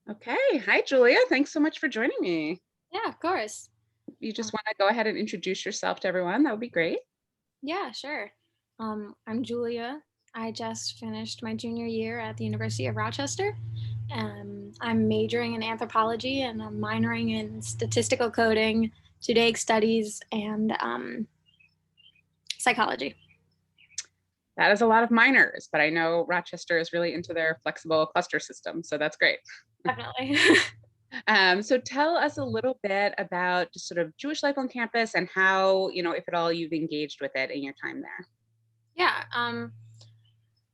Okay. Hi, Julia. Thanks so much for joining me. Yeah, of course. You Uh, just want to go ahead and introduce yourself to everyone. That would be great. yeah, sure. I'm Julia. I just finished my junior year at the University of Rochester. I'm majoring in anthropology and I'm minoring in statistical coding, Judaic studies, and psychology. That is a lot of minors, but I know Rochester is really into their flexible cluster system, so that's great. Definitely. So tell us a little bit about just sort of Jewish life on campus and how, if at all, you've engaged with it in your time there. Yeah.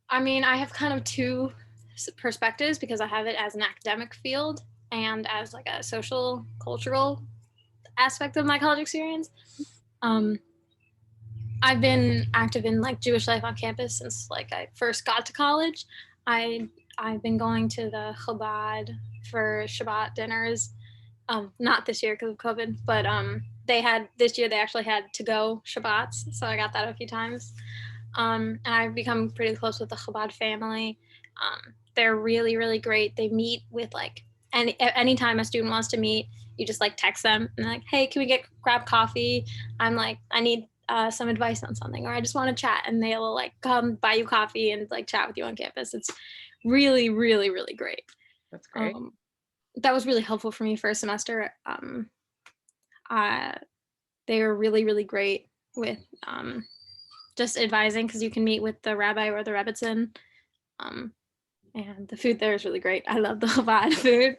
I mean, I have kind of two perspectives because I have it as an academic field and as like a social, cultural aspect of my college experience. Um, I've been active in like Jewish life on campus since like I first got to college. I I've been going to the Chabad for Shabbat dinners. Not this year because of COVID, but they had this year they actually had to go Shabbats, so I got that a few times. And I've become pretty close with the Chabad family. They're really really great. They meet with like anytime a student wants to meet, you just like text them and like, hey, can we grab coffee? I'm like, I need some advice on something, or I just want to chat, and they'll like come buy you coffee and like chat with you on campus. It's really, really, really great. That's great. Um, that was really helpful for me first semester. Uh, they were really, really great with just advising because you can meet with the rabbi or the rebbitzin. Um, and the food there is really great. I love the Chabad food.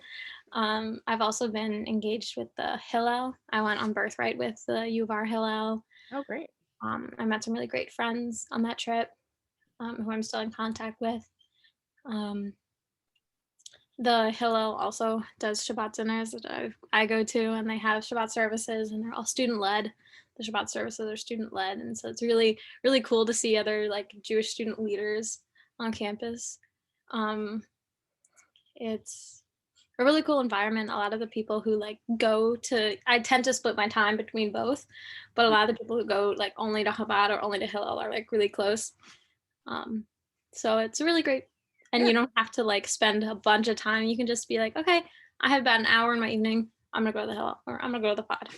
I've also been engaged with the Hillel. I went on birthright with the U of R Hillel. Oh, great. I met some really great friends on that trip who I'm still in contact with. Um, the Hillel also does Shabbat dinners that I go to, and they have Shabbat services, and they're all student led. The Shabbat services are student led, and so it's really really cool to see other like Jewish student leaders on campus. Um, it's a really cool environment. A lot of the people who like go to, I tend to split my time between both, but a lot of the people who go like only to Chabad or only to Hillel are like really close. Um, so it's really great. And Yeah, you don't have to like spend a bunch of time. You can just be like, okay, I have about an hour in my evening. I'm gonna go to the Hillel or I'm gonna go to the pod.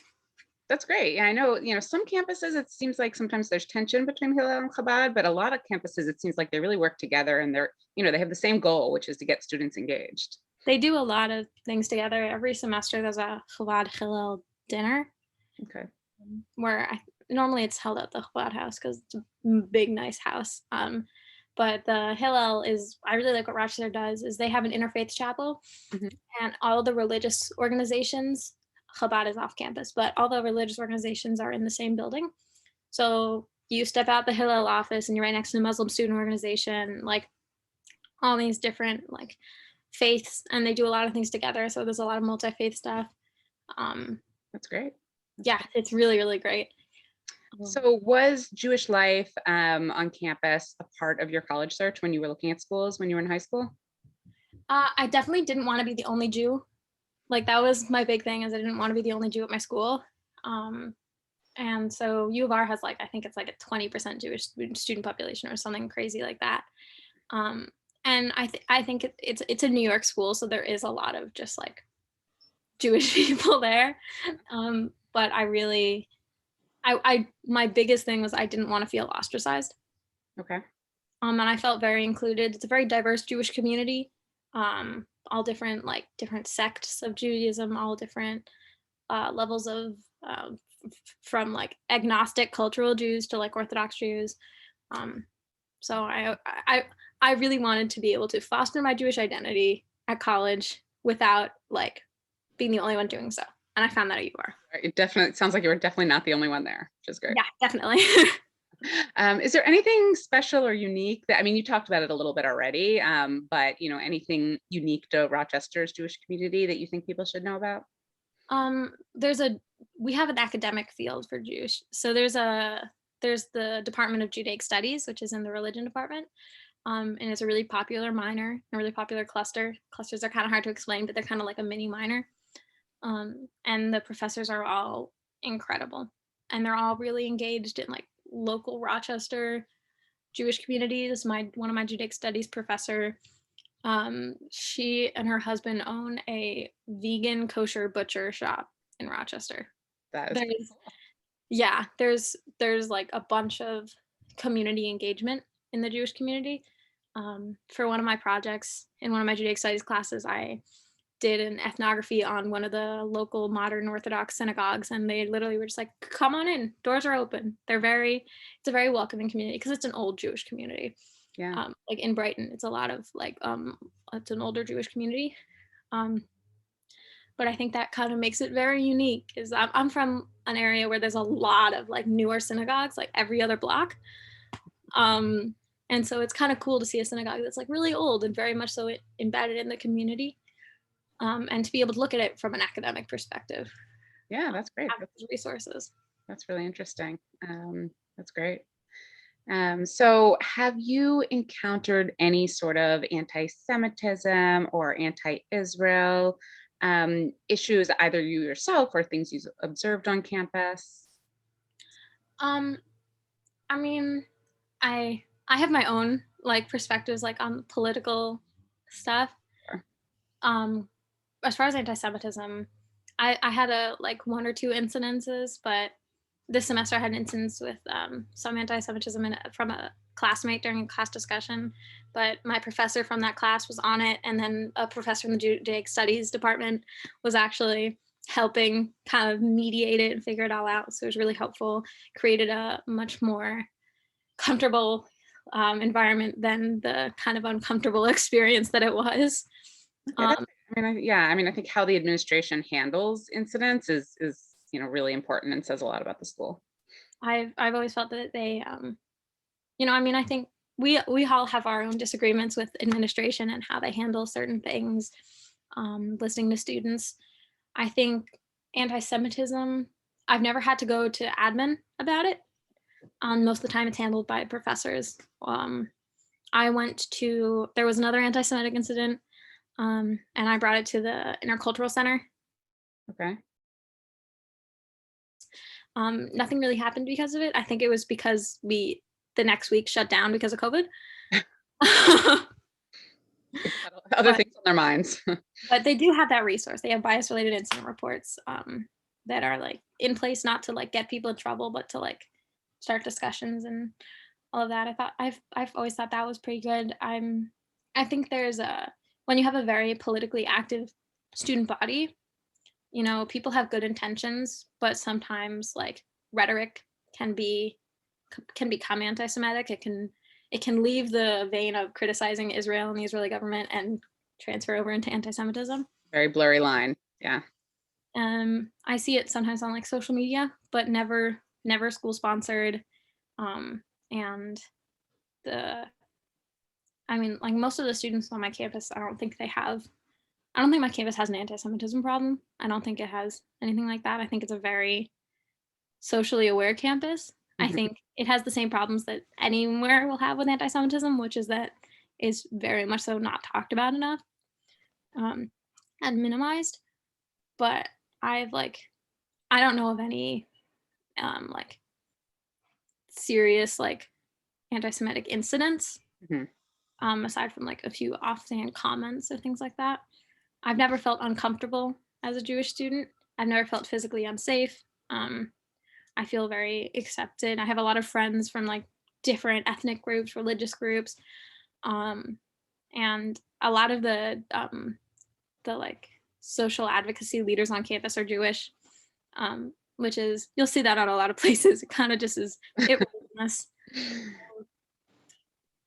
that's great. Yeah, I know, some campuses, it seems like sometimes there's tension between Hillel and Chabad, but a lot of campuses, it seems like they really work together and they have the same goal, which is to get students engaged. They do a lot of things together. Every semester there's a Chabad Hillel dinner Okay. where normally it's held at the Chabad house because it's a big, nice house. But the Hillel is, I really like what Rochester does, is they have an Interfaith Chapel, Mhm. and all the religious organizations, Chabad is off campus, but all the religious organizations are in the same building. So you step out the Hillel office and you're right next to the Muslim student organization, like all these different like faiths, and they do a lot of things together. So there's a lot of multi-faith stuff. Um, That's great. That's yeah, great. it's really, really great. Um, So was Jewish life on campus a part of your college search when you were looking at schools when you were in high school? I definitely didn't want to be the only Jew. Like that was my big thing, is I didn't want to be the only Jew at my school. Um, and so U of R has like, I think it's like a 20% Jewish student population or something crazy like that. Um, and I think it's a New York school, so there is a lot of just like Jewish people there. But I really, I my biggest thing was I didn't want to feel ostracized. Okay. And I felt very included. It's a very diverse Jewish community, all different sects of Judaism, all different levels of from like agnostic cultural Jews to like Orthodox Jews. Um, so I really wanted to be able to foster my Jewish identity at college without like being the only one doing so. And I found that at UR. It definitely sounds like you were definitely not the only one there, which is great. Yeah, definitely. Is there anything special or unique that, I mean, you talked about it a little bit already, but anything unique to Rochester's Jewish community that you think people should know about? There's a we have an academic field for Jewish. So there's the Department of Judaic Studies, which is in the religion department. And it's a really popular minor, a really popular cluster. Clusters are kind of hard to explain, but they're kind of like a mini minor. And the professors are all incredible, and they're all really engaged in like local Rochester Jewish communities. My one of my Judaic Studies professor She and her husband own a vegan kosher butcher shop in Rochester. That is There's Yeah, there's like a bunch of community engagement in the Jewish community. For one of my projects in one of my Judaic studies classes, I did an ethnography on one of the local modern Orthodox synagogues, and they literally were just like, "Come on in, doors are open." It's a very welcoming community because it's an old Jewish community. yeah. Like in Brighton, it's a lot of like it's an older Jewish community. Um, but I think that kind of makes it very unique. Is I'm from an area where there's a lot of like newer synagogues, like every other block. Um, and so it's kind of cool to see a synagogue that's like really old and very much so embedded in the community, and to be able to look at it from an academic perspective, Yeah, that's great. have those resources. That's really interesting. That's great. So have you encountered any sort of anti-Semitism or anti-Israel issues, either you yourself or things you observed on campus? Um, I mean, I have my own like perspectives like on political stuff. Sure. Um, as far as anti-Semitism, I had a like one or two incidences, but this semester I had an instance with some anti-Semitism from a classmate during a class discussion. But my professor from that class was on it, and then a professor in the Judaic Studies department was actually helping kind of mediate it and figure it all out. So it was really helpful. Created a much more comfortable environment than the kind of uncomfortable experience that it was. Okay, Um, yeah, I mean, I think how the administration handles incidents is really important and says a lot about the school. I've always felt that they, I mean, I think we all have our own disagreements with administration and how they handle certain things. Listening to students, I think anti-Semitism. I've never had to go to admin about it. Most of the time, it's handled by professors. There was another anti-Semitic incident, and I brought it to the Intercultural Center. Okay. Nothing really happened because of it. I think it was because we the next week shut down because of COVID. Other but things on their minds. but they do have that resource. They have bias related incident reports that are like in place not to like get people in trouble, but to like start discussions and all of that. I've always thought that was pretty good. I think there's a when you have a very politically active student body, people have good intentions, but sometimes like rhetoric can become anti-Semitic. It can leave the vein of criticizing Israel and the Israeli government and transfer over into anti-Semitism. Very blurry line. Yeah. I see it sometimes on like social media, but never school sponsored. And the I mean, like most of the students on my campus, I don't think my campus has an anti-Semitism problem. I don't think it has anything like that. I think it's a very socially aware campus. I Mhm. think it has the same problems that anywhere will have with anti-Semitism, which is that is very much so not talked about enough, um, and minimized. But I don't know of any like serious like anti-Semitic incidents, Mhm. aside from like a few offhand comments or things like that. I've never felt uncomfortable as a Jewish student. I've never felt physically unsafe. I feel very accepted. I have a lot of friends from like different ethnic groups, religious groups, um, and a lot of the like social advocacy leaders on campus are Jewish, which is you'll see that on a lot of places. It kind of just is it was,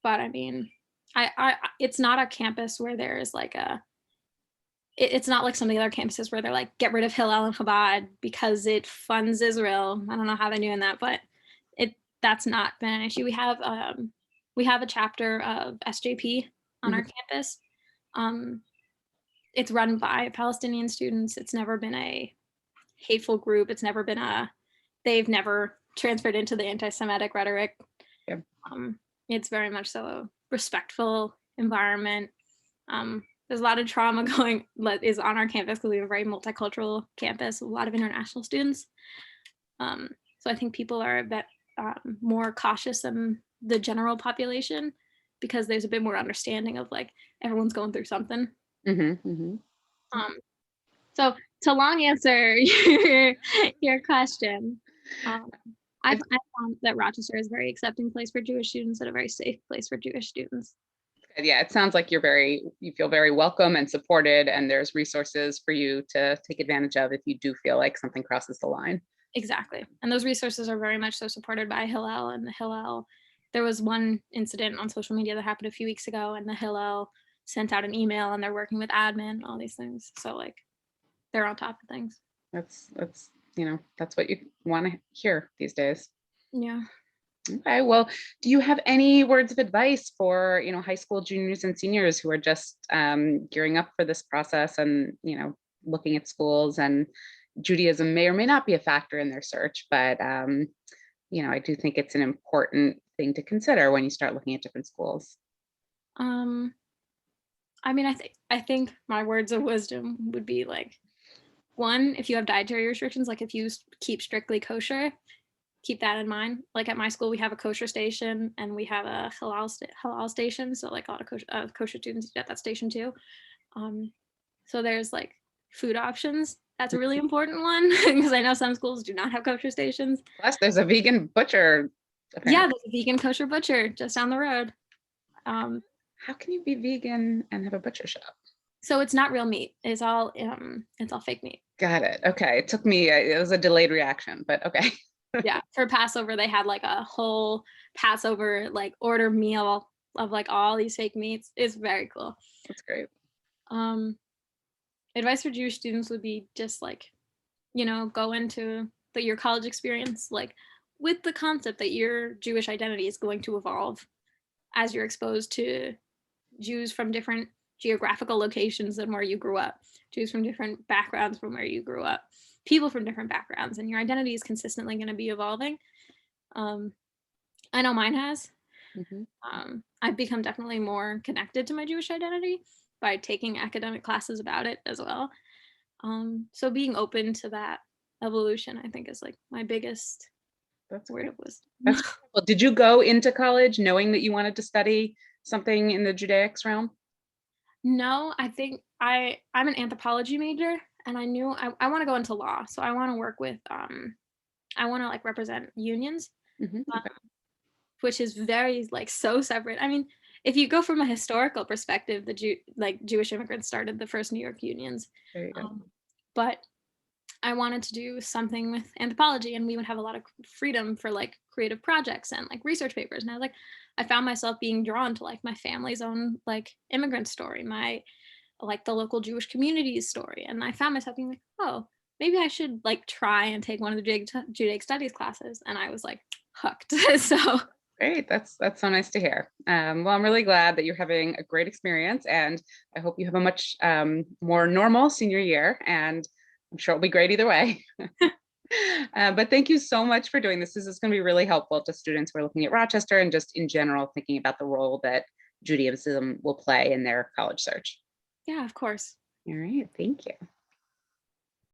but I mean, I it's not a campus where there is like it's not like some of the other campuses where they're like get rid of Hillel and Chabad because it funds Israel. I don't know how they're doing that, but that's not been an issue. We have a chapter of SJP on Mhm. our campus. Um, it's run by Palestinian students. It's never been a hateful group. They've never transferred into the anti-Semitic rhetoric. Yep. It's very much so a respectful environment. There's a lot of trauma is on our campus because we have a very multicultural campus, a lot of international students. So I think people are a bit more cautious than the general population. because there's a bit more understanding of like everyone's going through something. Um, so to long answer your question, I found that Rochester is a very accepting place for Jewish students and a very safe place for Jewish students. Yeah, it sounds like you feel very welcome and supported, and there's resources for you to take advantage of if you do feel like something crosses the line. Exactly. And those resources are very much so supported by Hillel, and the Hillel, there was one incident on social media that happened a few weeks ago, and the Hillel sent out an email and they're working with admin, all these things. So like they're on top of things. That's that's what you want to hear these days. Yeah. Okay, well, do you have any words of advice for high school juniors and seniors who are just gearing up for this process and looking at schools? And Judaism may or may not be a factor in their search, but I do think it's an important thing to consider when you start looking at different schools. I mean, I think my words of wisdom would be like, one, if you have dietary restrictions, like if you keep strictly kosher, keep that in mind. Like at my school, we have a kosher station and we have a halal station. So like a lot of kosher students eat at that station too. So there's like food options. That's a really important one because I know some schools do not have kosher stations. Plus, there's a vegan butcher. Apparently. Yeah, there's a vegan kosher butcher just down the road. How can you be vegan and have a butcher shop? So it's not real meat. It's all fake meat. Got it. Okay. It took me, it was a delayed reaction, but okay. Yeah. For Passover, they had like a whole Passover like order meal of like all these fake meats. It's very cool. That's great. Advice for Jewish students would be just like, go into your college experience like with the concept that your Jewish identity is going to evolve as you're exposed to Jews from different geographical locations than where you grew up, Jews from different backgrounds from where you grew up, people from different backgrounds, and your identity is consistently going to be evolving. I know mine has. I've become definitely more connected to my Jewish identity by taking academic classes about it as well. So being open to that evolution, I think, is like my biggest word of wisdom. Well, did you go into college knowing that you wanted to study something in the Judaics realm? No, I think I'm an anthropology major, and I knew I want to go into law. So I want to work with I want to like represent unions, Okay. which is very like so separate. I mean, if you go from a historical perspective, Jewish immigrants started the first New York unions. There you go. But I wanted to do something with anthropology, and we would have a lot of freedom for like creative projects and like research papers. And I found myself being drawn to like my family's own like immigrant story, my like the local Jewish community's story. And I found myself being like, oh, maybe I should like try and take one of the Judaic studies classes. And I was like hooked. So great. That's so nice to hear. Well, I'm really glad that you're having a great experience, and I hope you have a much more normal senior year, and I'm sure it'll be great either way. But thank you so much for doing this. This is going to be really helpful to students who are looking at Rochester and just in general thinking about the role that Judaism will play in their college search. Yeah, of course. All right. Thank you.